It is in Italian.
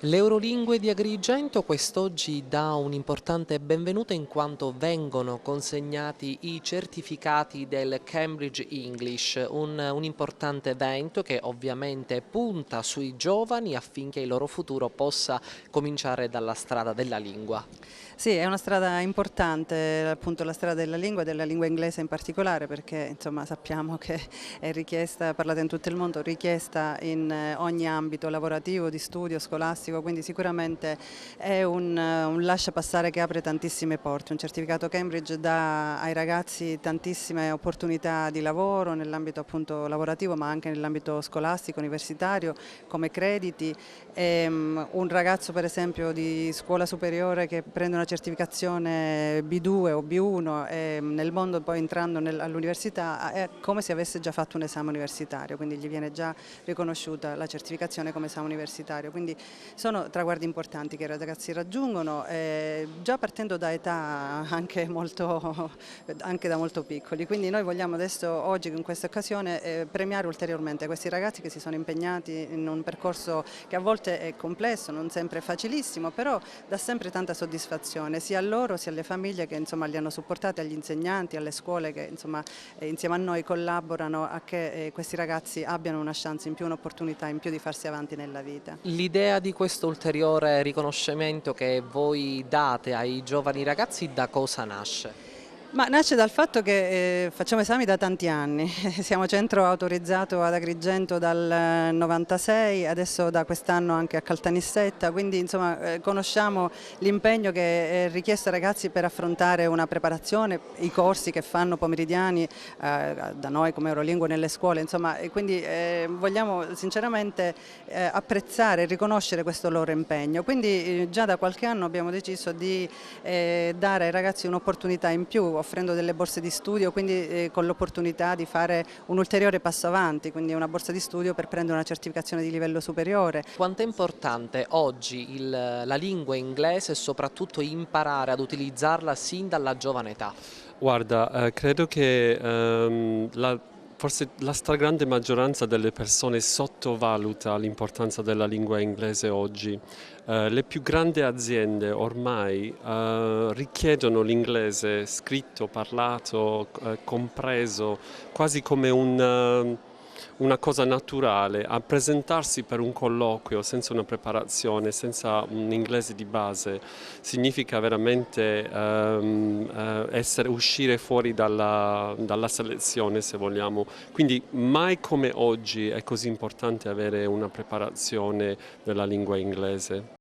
L'Eurolingue di Agrigento quest'oggi dà un importante benvenuto in quanto vengono consegnati i certificati del Cambridge English, un importante evento che ovviamente punta sui giovani affinché il loro futuro possa cominciare dalla strada della lingua. Sì, è una strada importante, appunto la strada della lingua inglese in particolare, perché insomma sappiamo che è richiesta, parlata in tutto il mondo, richiesta in ogni ambito lavorativo, di studio, scolastico, quindi sicuramente è un lasciapassare che apre tantissime porte. Un certificato Cambridge dà ai ragazzi tantissime opportunità di lavoro nell'ambito appunto lavorativo, ma anche nell'ambito scolastico, universitario, come crediti. Un ragazzo per esempio di scuola superiore che prende una certificazione B2 o B1 e nel mondo poi entrando all'università è come se avesse già fatto un esame universitario, quindi gli viene già riconosciuta la certificazione come esame universitario, quindi sono traguardi importanti che i ragazzi raggiungono già partendo da età anche da molto piccoli, quindi noi vogliamo adesso oggi in questa occasione premiare ulteriormente questi ragazzi che si sono impegnati in un percorso che a volte è complesso, non sempre facilissimo, però dà sempre tanta soddisfazione sia a loro sia alle famiglie che insomma li hanno supportati, agli insegnanti, alle scuole che insomma insieme a noi collaborano a che questi ragazzi abbiano una chance in più, un'opportunità in più di farsi avanti nella vita. L'idea di questo ulteriore riconoscimento che voi date ai giovani ragazzi da cosa nasce? Ma nasce dal fatto che facciamo esami da tanti anni, siamo centro autorizzato ad Agrigento dal 96, adesso da quest'anno anche a Caltanissetta, quindi insomma conosciamo l'impegno che è richiesto ai ragazzi per affrontare una preparazione, i corsi che fanno pomeridiani da noi come Eurolingue nelle scuole, insomma, e quindi vogliamo sinceramente apprezzare e riconoscere questo loro impegno. Quindi già da qualche anno abbiamo deciso di dare ai ragazzi un'opportunità in più, offrendo delle borse di studio, quindi con l'opportunità di fare un ulteriore passo avanti, quindi una borsa di studio per prendere una certificazione di livello superiore. Quanto è importante oggi la lingua inglese e soprattutto imparare ad utilizzarla sin dalla giovane età? Guarda, credo che forse la stragrande maggioranza delle persone sottovaluta l'importanza della lingua inglese oggi. Le più grandi aziende ormai richiedono l'inglese scritto, parlato, compreso, quasi come una cosa naturale. A presentarsi per un colloquio senza una preparazione, senza un inglese di base, significa veramente uscire fuori dalla selezione, se vogliamo. Quindi mai come oggi è così importante avere una preparazione della lingua inglese.